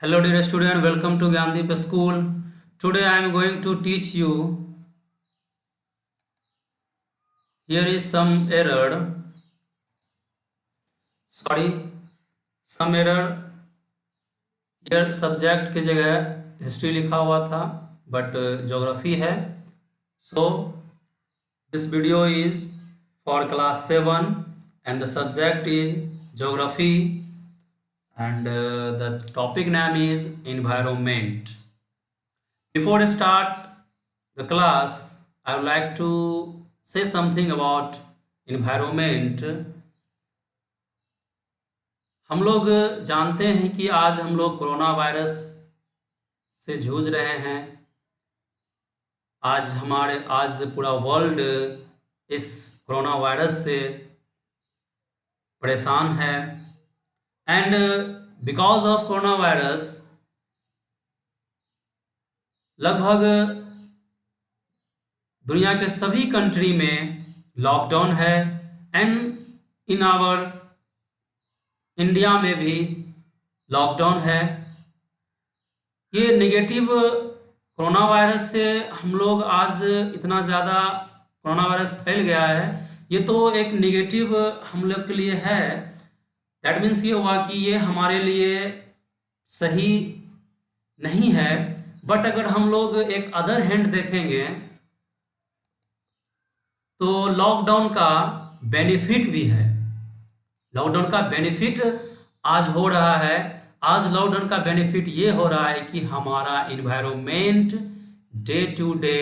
Hello dear student, welcome to Gyandeep School. Today I am going to teach you. Here is some error. Some error. Here subject की जगह history लिखा हुआ था, but geography है. So this video is for class 7 and the subject is geography and the topic name is environment. Before I start the class, I would like to say something about environment. हम लोग जानते हैं कि आज हम लोग corona virus से जूझ रहे हैं। आज पूरा वर्ल्ड इस कोरोना वायरस से परेशान है and because of corona virus लगभग दुनिया के सभी कंट्री में लॉकडाउन है एंड इन आवर इंडिया में भी लॉकडाउन है। ये नेगेटिव कोरोना वायरस से हम लोग आज इतना ज़्यादा कोरोना वायरस फैल गया है, ये तो एक नेगेटिव हम लोग के लिए है। दैट मीन्स ये हुआ कि ये हमारे लिए सही नहीं है। बट अगर हम लोग एक अदर हैंड देखेंगे तो लॉकडाउन का बेनिफिट भी है। लॉकडाउन का बेनिफिट आज हो रहा है। आज लॉकडाउन का बेनिफिट ये हो रहा है कि हमारा environment day to day,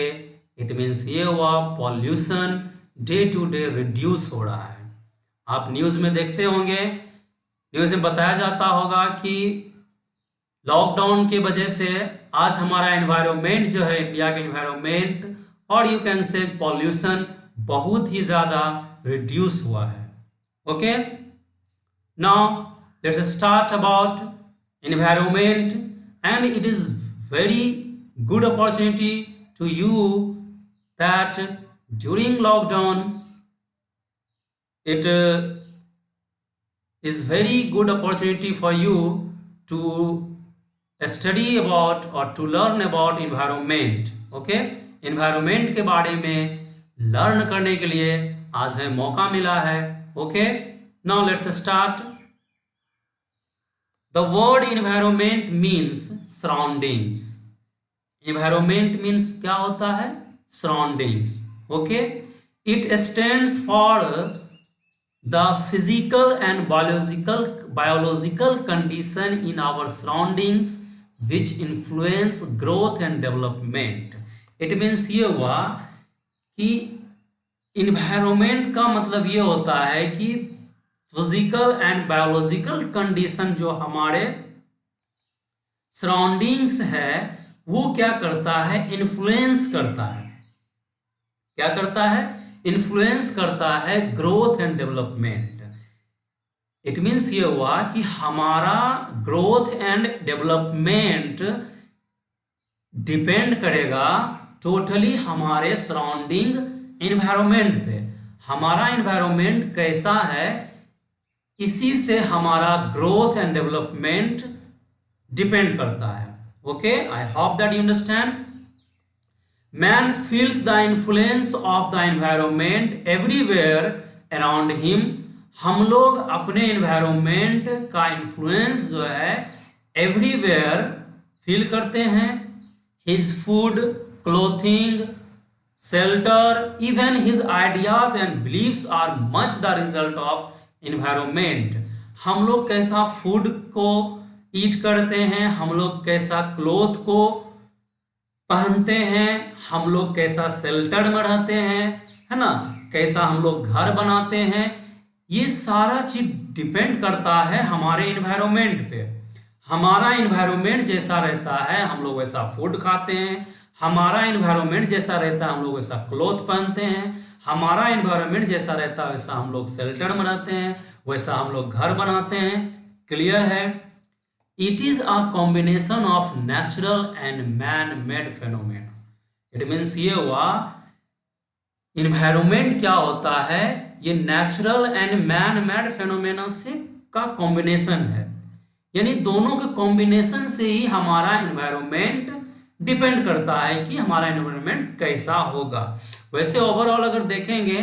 it means ये हुआ pollution day to day reduce हो रहा है। आप न्यूज़ में देखते होंगे, न्यूज़ में बताया जाता होगा कि लॉकडाउन की वजह से आज हमारा एनवायरनमेंट जो है, इंडिया का एनवायरनमेंट और यू कैन से पॉल्यूशन बहुत ही ज़्यादा रिड्यूस हुआ है। Okay, now let's start about environment and it is very good opportunity to you that during lockdown it is very good opportunity for you to study about or to learn about environment. Okay, environment के बारे में learn करने के लिए आज है मौका मिला है। Okay, now let's start. The word environment means surroundings. Environment means क्या होता है? Surroundings. Okay, it stands for the physical and biological condition in our surroundings which influence growth and development. It means ये हुआ कि environment का मतलब ये होता है कि physical and biological condition जो हमारे surroundings है वो क्या करता है? influence करता है। क्या करता है? इन्फ्लुएंस करता है growth and development. It means ये हुआ कि हमारा ग्रोथ एंड डेवलपमेंट डिपेंड करेगा टोटली हमारे सराउंडिंग एनवायरनमेंट पे। हमारा एनवायरनमेंट कैसा है, इसी से हमारा ग्रोथ एंड डेवलपमेंट डिपेंड करता है। Okay, I hope that you understand. Man feels the influence of the environment everywhere around him. हम लोग अपने environment का influence जो है everywhere feel करते हैं। His food, clothing, shelter, even his ideas and beliefs are much the result of environment. हम लोग कैसा food को eat करते हैं, हम लोग कैसा cloth को पहनते हैं, हम लोग कैसा शेल्टर में रहते हैं, है ना, कैसा हम लोग घर बनाते हैं, ये सारा चीज डिपेंड करता है हमारे एनवायरनमेंट पे। हमारा एनवायरनमेंट जैसा रहता है हम लोग वैसा फूड खाते हैं, हमारा एनवायरनमेंट जैसा रहता है हम लोग वैसा क्लोथ पहनते हैं, हमारा एनवायरनमेंट जैसा रहता है वैसा हम लोग शेल्टर में रहते हैं, वैसा हम लोग घर बनाते हैं। क्लियर है? It is a combination of natural and man-made phenomenon. It means ये हुआ environment क्या होता है, ये natural and man-made phenomena से का combination है। यानी दोनों के कॉम्बिनेशन से ही हमारा एनवायरनमेंट डिपेंड करता है कि हमारा एनवायरनमेंट कैसा होगा। वैसे ओवरऑल अगर देखेंगे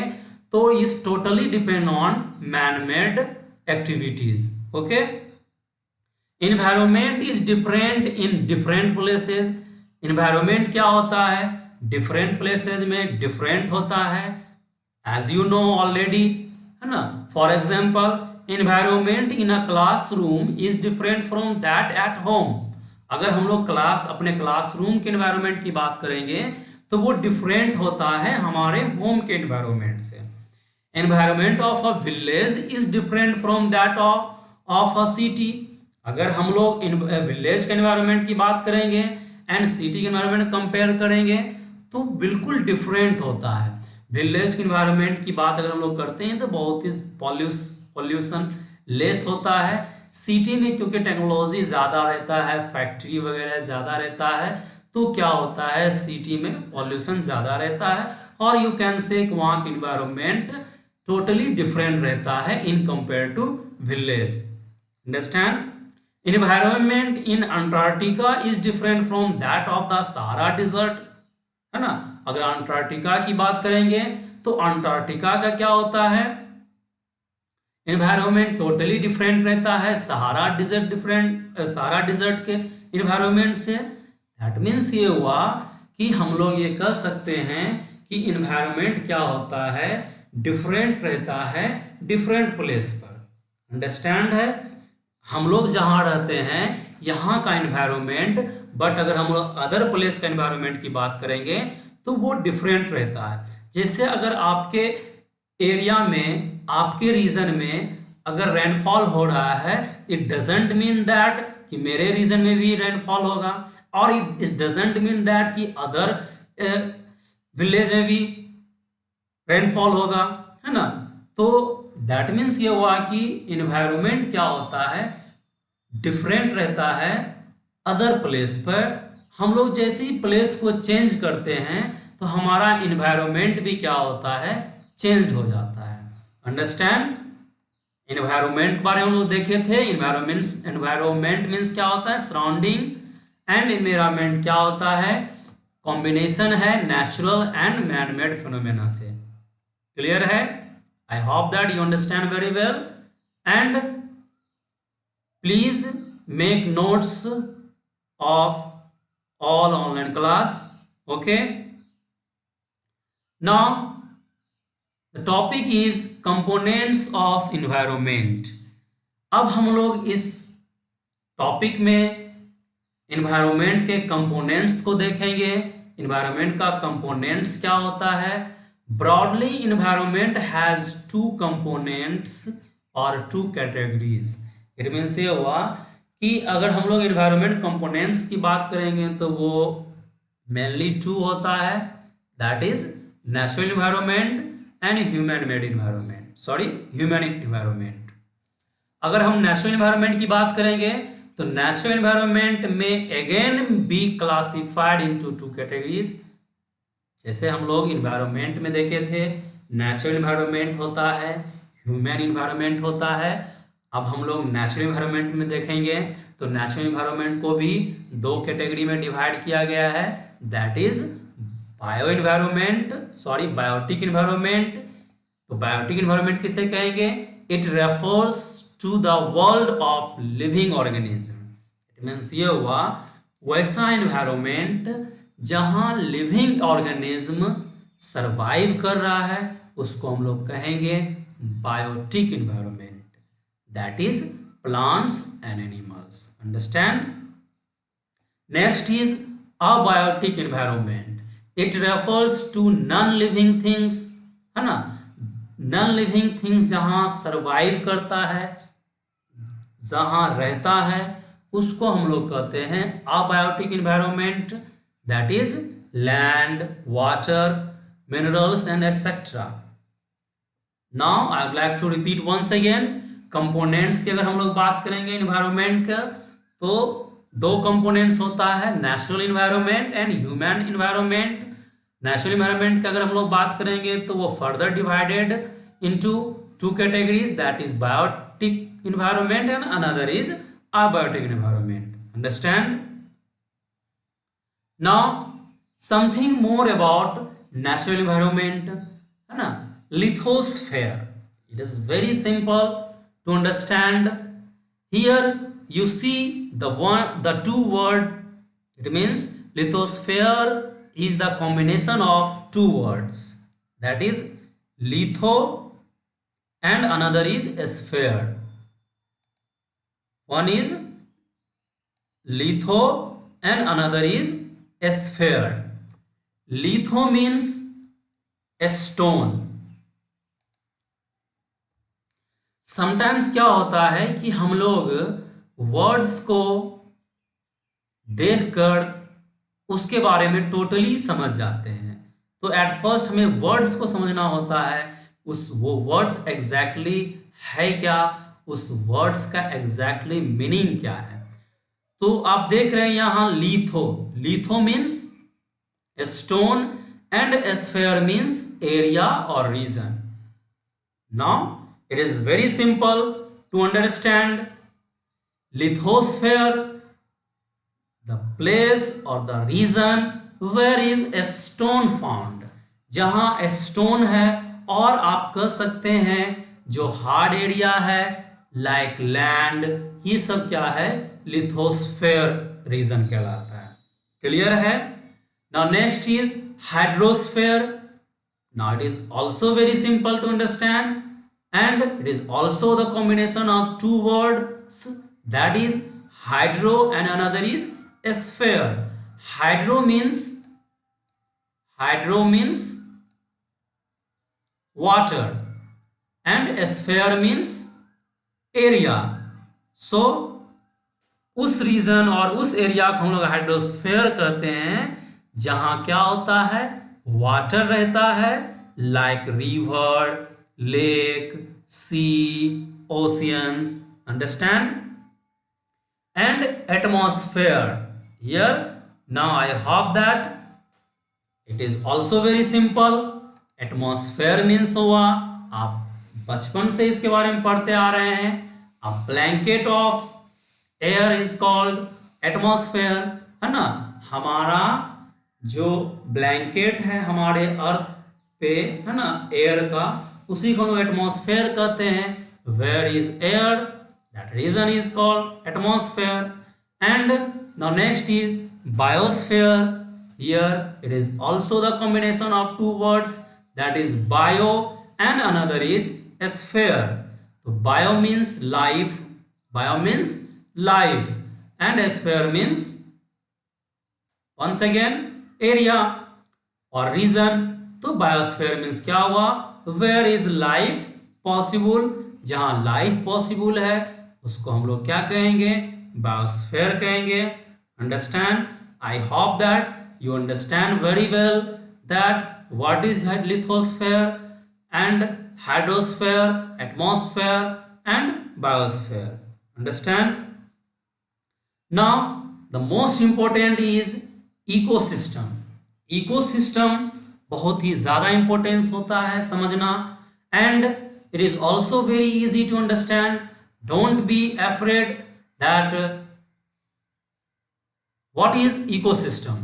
तो इस totally depend on man made activities. Okay, environment is different in different places. Environment क्या होता है, डिफरेंट प्लेसेस में डिफरेंट होता है, एज यू नो ऑलरेडी, है ना। For example environment in a classroom is different from that at home. अगर हम लोग अपने क्लासरूम के एनवायरनमेंट की बात करेंगे तो वो डिफरेंट होता है हमारे होम के एनवायरनमेंट से। Environment of a village is different from that of a city. अगर हम लोग विलेज के एनवायरनमेंट की बात करेंगे एंड सिटी के एनवायरनमेंट कंपेयर करेंगे तो बिल्कुल डिफरेंट होता है। विलेज के एनवायरनमेंट की बात अगर हम लोग करते हैं तो बहुत ही पॉल्यूशन लेस होता है। सिटी में क्योंकि टेक्नोलॉजी ज़्यादा रहता है, फैक्ट्री वगैरह ज़्यादा रहता है, तो क्या होता है सिटी में पॉल्यूशन ज़्यादा रहता है और यू कैन से वहाँ का इन्वायरमेंट टोटली डिफरेंट रहता है in compare to village. Understand? Environment in Antarctica is different from that of the Sahara desert, है ना। अगर अंटार्कटिका की बात करेंगे तो अंटार्कटिका का क्या होता है, एनवायरनमेंट टोटली डिफरेंट रहता है सहारा डिजर्ट के एनवायरनमेंट से। दैट मीन्स ये हुआ कि हम लोग ये कह सकते हैं कि एनवायरनमेंट क्या होता है, डिफरेंट रहता है डिफरेंट प्लेस पर। अंडरस्टैंड है? हम लोग जहाँ रहते हैं यहाँ का एनवायरनमेंट, बट अगर हम लोग अदर प्लेस का एनवायरनमेंट की बात करेंगे तो वो डिफरेंट रहता है। जैसे अगर आपके एरिया में, आपके रीजन में अगर रेनफॉल हो रहा है, इट डजेंट मीन दैट कि मेरे रीजन में भी रेनफॉल होगा, और इट डजेंट मीन दैट कि अदर विलेज में भी रेनफॉल होगा, है ना। तो दैट मीन्स ये हुआ कि इन्वायरमेंट क्या होता है, डिफरेंट रहता है अदर प्लेस पर। हम लोग जैसे ही प्लेस को चेंज करते हैं तो हमारा इन्वायरमेंट भी क्या होता है, चेंज हो जाता है। अंडरस्टैंड? इन्वायरमेंट बारे में हम लोग देखे थे। इन्वायरमेंट मीन्स क्या होता है, सराउंडिंग, एंड इन्वायरमेंट क्या होता है, कॉम्बिनेशन है natural and man made phenomena से। क्लियर है? आई hope that you understand very well, and please make notes of all online class. Okay, now the topic is components of environment. अब हम लोग इस टॉपिक में environment के components को देखेंगे। environment का components क्या होता है? Broadly environment has two components or two categories. It means ये हुआ कि अगर हम लोग इन्वायरमेंट कंपोनेंट्स की बात करेंगे तो वो मेनली टू होता है, that is natural environment and human made environment, human environment. अगर हम नेचुरल इन्वायरमेंट की बात करेंगे तो नेचुरल इन्वायरमेंट में again be classified into two categories. जैसे हम लोग इन्वायरमेंट में देखे थे, नेचुरल इन्वायरमेंट होता है, ह्यूमन इन्वायरमेंट होता है। अब हम लोग नेचुरल इन्वायरमेंट में देखेंगे तो नेचुरल इन्वायरमेंट को भी दो कैटेगरी में डिवाइड किया गया है, दैट इज बायोटिक इन्वायरमेंट। तो बायोटिक इन्वायरमेंट किसे कहेंगे? It refers to the world of living organism. It means ये हुआ वैसा इन्वायरमेंट जहां लिविंग ऑर्गेनिज्म सरवाइव कर रहा है, उसको हम लोग कहेंगे biotic environment, that is plants and animals. Understand? Next is abiotic environment. It refers to non-living things, है ना। non-living things जहां survive करता है, जहां रहता है, उसको हम लोग कहते हैं abiotic environment, that is land, water, minerals and etc. Now I would like to repeat once again. Components की अगर हम लोग बात करेंगे इन्वायरमेंट का तो दो कंपोनेंट्स होता है, natural environment and human environment. Natural environment की अगर हम लोग बात करेंगे तो वो further divided into two categories, that is biotic environment and another is abiotic environment. Understand? Now something more about natural environment, है ना, lithosphere. It is very simple to understand. Here you see the two word. It means lithosphere is the combination of two words, that is litho and another is sphere. One is litho and another is sphere. Litho means a stone. Sometimes क्या होता है कि हम लोग words को देखकर उसके बारे में टोटली समझ जाते हैं। तो एट फर्स्ट हमें वर्ड्स को समझना होता है, वो वर्ड्स एग्जैक्टली है क्या, उस वर्ड्स का एग्जैक्टली मीनिंग क्या है। तो आप देख रहे हैं यहाँ litho means stone and sphere means area और region. Now it is very simple to understand. Lithosphere, the place or the region where is a stone found, जहां स्टोन है, और आप कह सकते हैं जो हार्ड एरिया है लाइक लैंड, ये सब क्या है, लिथोस्फेयर रीजन कहलाता है। क्लियर है? Now next is hydrosphere. Now it is also very simple to understand, and it is also the combination of two words, that is hydro and another is sphere. Hydro means water and sphere means area. So उस reason और उस area को हम लोग hydrosphere कहते हैं जहां क्या होता है, वाटर रहता है like river, lake, sea, oceans. Understand? And atmosphere. Here now I hope that it is also very simple. Atmosphere means हुआ, आप बचपन से इसके बारे में पढ़ते आ रहे हैं, a blanket of air is called atmosphere, है ना। हमारा जो ब्लैंकेट है हमारे अर्थ पे, है ना, एयर का, उसी को हम एटमॉस्फेयर कहते हैं। Where is air, that region is called atmosphere. And now next is biosphere. Here it is also the combination of two words, that is bio and another is sphere. तो bio means life, and sphere means once again area और region. तो biosphere means क्या हुआ, where is life possible, जहां life possible है उसको हम लोग क्या कहेंगे, बायोस्फेयर कहेंगे. Understand? I hope that you understand very well that what is lithosphere and hydrosphere, atmosphere and biosphere. Understand? Now the most important is ecosystem. Ecosystem बहुत ही ज्यादा इंपॉर्टेंस होता है समझना, and it is also very easy to understand. Don't be afraid that what is ecosystem.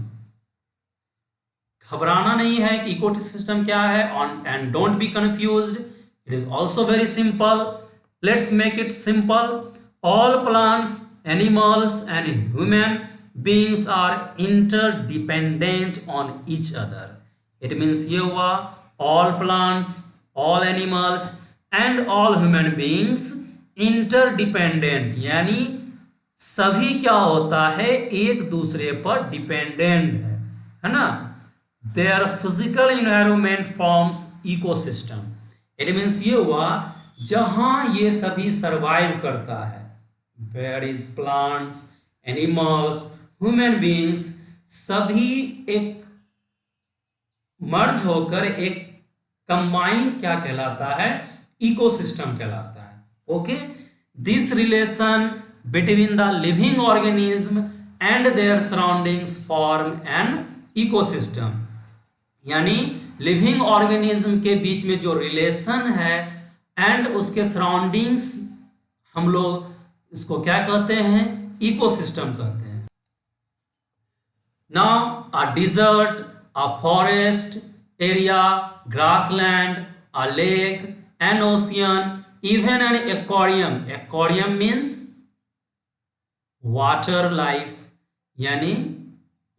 घबराना नहीं है कि इकोसिस्टम क्या है, and don't be confused. It is also very simple. Let's make it simple. All plants, animals and human beings are interdependent on each other. It means ये हुआ all plants, all animals and all human beings interdependent, यानी सभी क्या होता है, एक दूसरे पर डिपेंडेंट है ना. Their physical environment forms ecosystem. It means ये हुआ जहां ये सभी सरवाइव करता है. Where is plants, animals, human beings, सभी एक मर्ज होकर एक कंबाइन क्या कहलाता है, इकोसिस्टम कहलाता है. Okay, this relation between the living organism and there surroundings form an ecosystem. यानी लिविंग ऑर्गेनिज्म के बीच में जो रिलेशन है एंड उसके सराउंडिंग्स हम लोग इसको क्या कहते हैं? इकोसिस्टम कहते हैं। Now a desert, a forest area, grassland, a lake, an ocean, even an aquarium. Aquarium means water life, यानी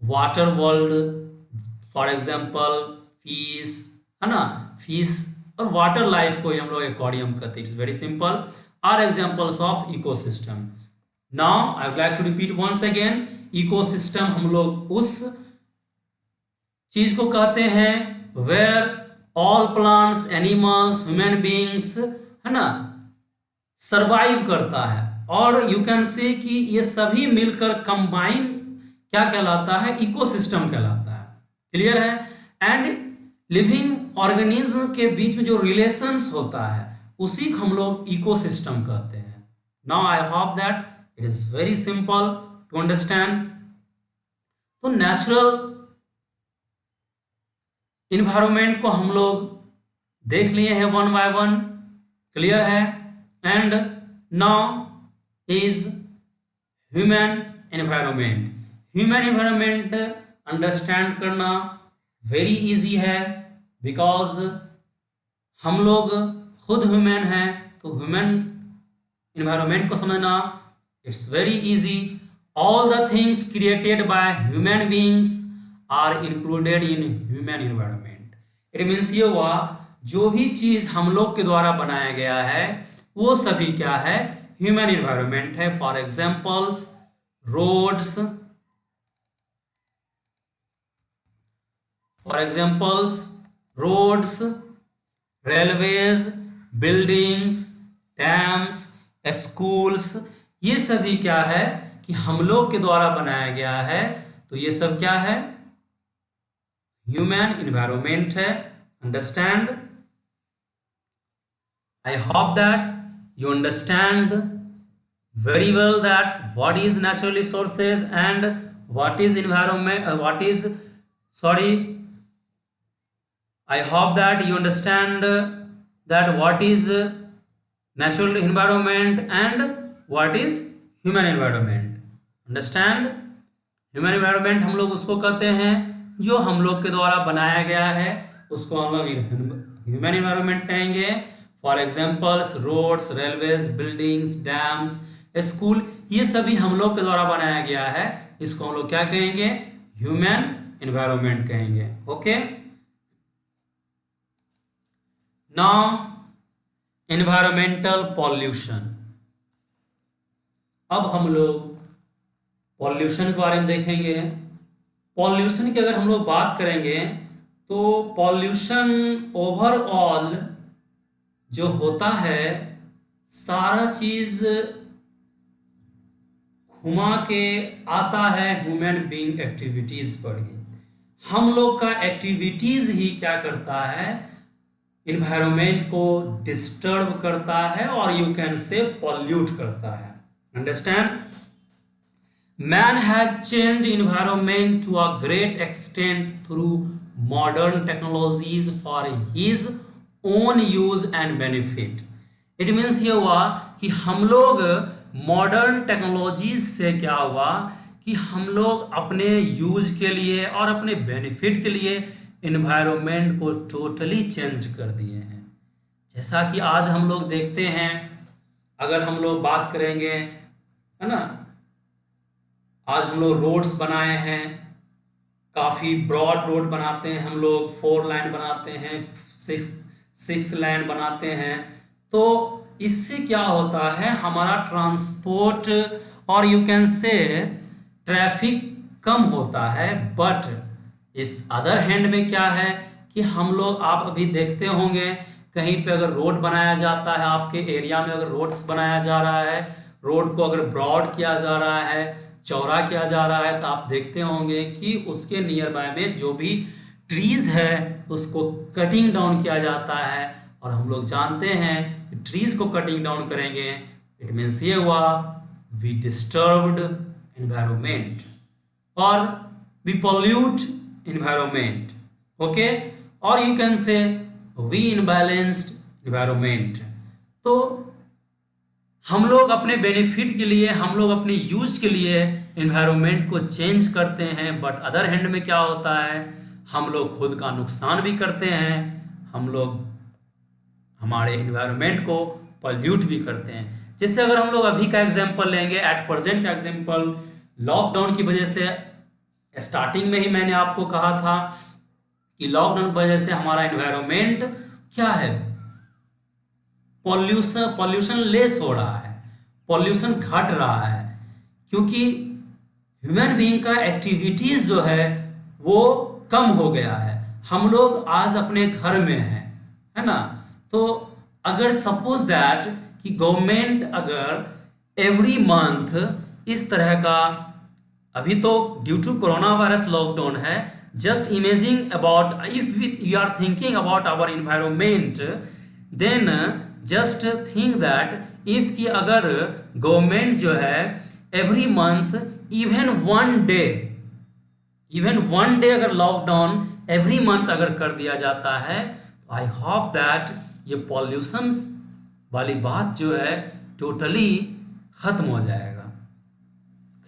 water world. For example fish, है ना, फिश और वाटर लाइफ को हम लोग एक्वेरियम कहते हैं। It's very simple, are examples of ecosystem. Now I would like to repeat once again, ecosystem हम लोग उस चीज को कहते हैं where all plants, animals, human beings, है ना, सरवाइव करता है। और यू कैन से कि ये सभी मिलकर कंबाइन क्या कहलाता है? इकोसिस्टम कहलाता है। क्लियर है? एंड लिविंग ऑर्गेनिज्म के बीच में जो रिलेशंस होता है उसी को हम लोग इकोसिस्टम कहते हैं। Now I hope that it is very simple to understand. तो नेचुरल इन्वायरमेंट को हम लोग देख लिए हैं वन बाय वन। क्लियर है? And now is human environment. Human environment understand करना वेरी इजी है, बिकॉज हम लोग खुद ह्यूमन हैं, तो ह्यूमन एनवायरनमेंट को समझना it's very easy. All the things created by human beings are included in human environment. It means ये हुआ, जो भी चीज हम लोग के द्वारा बनाया गया है वो सभी क्या है? ह्यूमन एनवायरनमेंट है। For examples roads, railways, buildings, dams, schools, ये सभी क्या है कि हम लोग के द्वारा बनाया गया है। तो ये सब क्या है? ह्यूमन एनवायरनमेंट है। Understand? I hope that you understand very well that what is natural resources and what is environment, I hope that you understand that what is natural environment and what is human environment. Understand? human environment हम लोग उसको कहते हैं जो हम लोग के द्वारा बनाया गया है, उसको हम लोग ह्यूमन एनवायरनमेंट कहेंगे। For examples roads, railways, buildings, dams, school, ये सभी हम लोग के द्वारा बनाया गया है, इसको हम लोग क्या कहेंगे? ह्यूमन एनवायरनमेंट कहेंगे। Okay, now environmental pollution. अब हम लोग पॉल्यूशन के बारे में देखेंगे। पॉल्यूशन की अगर हम लोग बात करेंगे तो पॉल्यूशन ओवरऑल जो होता है, सारा चीज घुमा के आता है ह्यूमन बीइंग एक्टिविटीज पर ही। हम लोग का एक्टिविटीज ही क्या करता है? इन्वायरमेंट को डिस्टर्ब करता है और यू कैन से पॉल्यूट करता है। Understand? Man has changed environment to a great extent through modern technologies for his own use and benefit. It means ये हुआ कि हम लोग मॉडर्न टेक्नोलॉजीज से क्या हुआ कि हम लोग अपने यूज के लिए और अपने बेनिफिट के लिए इन्वायरमेंट को टोटली चेंज कर दिए हैं। जैसा कि आज हम लोग देखते हैं, अगर हम लोग बात करेंगे, है ना, आज हम लोग रोड्स बनाए हैं, काफ़ी ब्रॉड रोड बनाते हैं हम लोग, 4 लाइन बनाते हैं, 6 लाइन बनाते हैं। तो इससे क्या होता है? हमारा ट्रांसपोर्ट और यू कैन से ट्रैफिक कम होता है। बट इस अदर हैंड में क्या है कि हम लोग, आप अभी देखते होंगे कहीं पे अगर रोड बनाया जाता है, आपके एरिया में अगर रोड्स बनाया जा रहा है, रोड को अगर ब्रॉड किया जा रहा है, चौड़ा किया जा रहा है, तो आप देखते होंगे कि उसके नियर बाय में जो भी ट्रीज है उसको कटिंग डाउन किया जाता है। और हम लोग जानते हैं कि ट्रीज को कटिंग डाउन करेंगे, इट मीन्स ये हुआ वी डिस्टर्ब्ड एनवायरमेंट और वी पॉल्यूट एनवायरमेंट। ओके, और you can say we imbalanced environment. तो हम लोग अपने बेनिफिट के लिए, हम लोग अपने यूज के लिए एनवायरनमेंट को चेंज करते हैं, बट अदर हैंड में क्या होता है, हम लोग खुद का नुकसान भी करते हैं, हम लोग हमारे एनवायरनमेंट को पॉल्यूट भी करते हैं। जैसे अगर हम लोग अभी का एग्जांपल लेंगे, एट प्रेजेंट का एग्जांपल, लॉकडाउन की वजह से, स्टार्टिंग में ही मैंने आपको कहा था कि लॉकडाउन की वजह से हमारा एनवायरनमेंट क्या है, पॉल्यूशन लेस हो रहा है, पॉल्यूशन घट रहा है, क्योंकि ह्यूमन बीइंग का एक्टिविटीज जो है वो कम हो गया है। हम लोग आज अपने घर में हैं, है ना। तो अगर सपोज दैट कि गवर्नमेंट अगर एवरी मंथ इस तरह का, अभी तो due to corona virus lockdown है, just imagining about, if you are thinking about our environment, then just think that if कि अगर गवर्नमेंट जो है every month even one day अगर लॉकडाउन एवरी मंथ अगर कर दिया जाता है, तो आई होप दैट ये पॉल्यूशन वाली बात जो है टोटली खत्म हो जाएगा।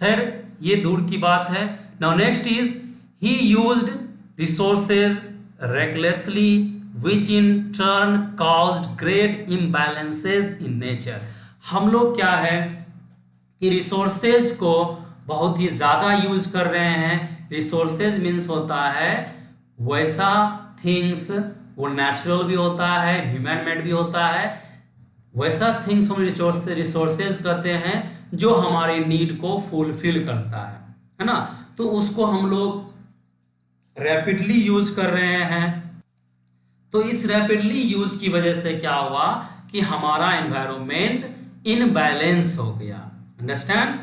खैर ये दूर की बात है। Now next is he used resources recklessly which in turn caused great imbalances in nature। हम लोग क्या है कि रिसोर्सेज को बहुत ही ज़्यादा यूज कर रहे हैं। रिसोर्सेज मीन्स होता है वैसा थिंग्स, वो नेचुरल भी होता है, ह्यूमन मेड भी होता है, वैसा थिंग्स हम रिसोर्सेज कहते हैं जो हमारे नीड को फुलफिल करता है ना। तो उसको हम लोग रैपिडली यूज कर रहे हैं। तो इस रैपिडली यूज की वजह से क्या हुआ कि हमारा एनवायरनमेंट इनबैलेंस हो गया। Understand?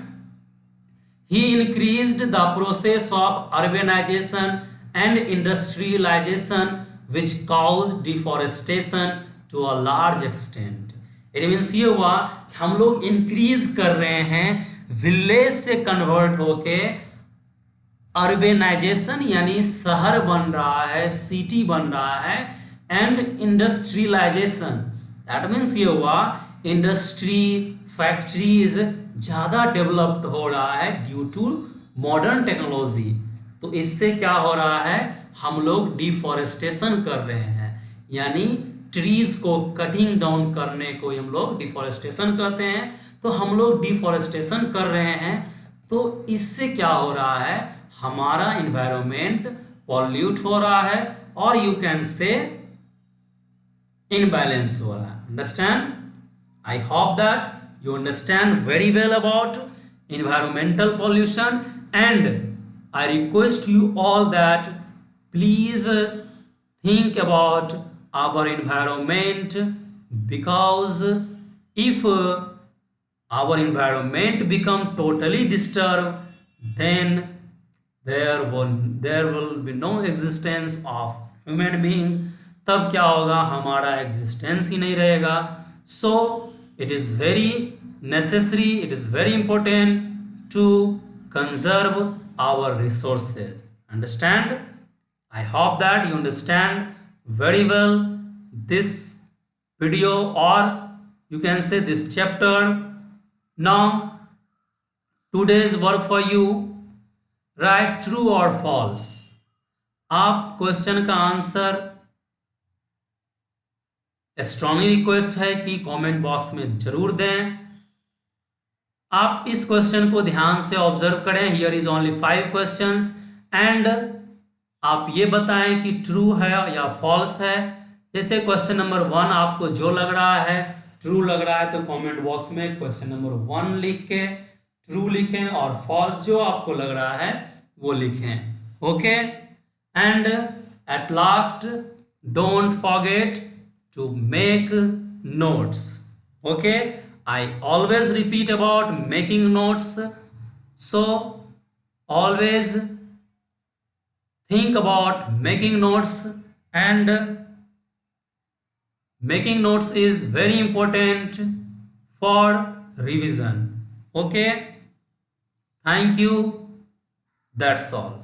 He increased the process of urbanization and industrialization which cause deforestation to a large extent. It means ये हुआ हम लोग इंक्रीज कर रहे हैं, विलेज से कन्वर्ट होके अर्बेनाइजेशन यानी शहर बन रहा है, सिटी बन रहा है, एंड इंडस्ट्रियलाइजेशन दैट मीन्स ये हुआ इंडस्ट्री, फैक्ट्रीज ज़्यादा डेवलप्ड हो रहा है ड्यू टू मॉडर्न टेक्नोलॉजी। तो इससे क्या हो रहा है, हम लोग डिफॉरेस्टेशन कर रहे हैं, यानी ट्रीज को कटिंग डाउन करने को हम लोग डिफॉरेस्टेशन कहते हैं। तो हम लोग डिफॉरेस्टेशन कर रहे हैं, तो इससे क्या हो रहा है, हमारा इन्वायरमेंट पॉल्यूट हो रहा है और यू कैन से इनबैलेंस हो रहा है। Understand? I hope that you understand very well about environmental pollution, and I request you all that please think about our environment, because if our environment become totally disturbed, then there will be no existence of human being। तब क्या होगा, हमारा existence ही नहीं रहेगा। So it is very necessary, it is very important to conserve our resources। Understand? I hope that you understand very well this video, or you can say this chapter। Now today's work for you, write true or false। आप question का answer, strongly request है कि comment box में जरूर दें। आप इस question को ध्यान से ऑब्जर्व करें। Here is only 5 questions, and आप ये बताएं कि ट्रू है या फॉल्स है। जैसे क्वेश्चन नंबर 1 आपको जो लग रहा है, ट्रू लग रहा है, तो कमेंट बॉक्स में क्वेश्चन नंबर 1 लिख के ट्रू लिखें, और फॉल्स जो आपको लग रहा है वो लिखें। Okay, and at last don't forget to make notes। okay, I always repeat about making notes, so always think about making notes, and making notes is very important for revision। okay, thank you, that's all।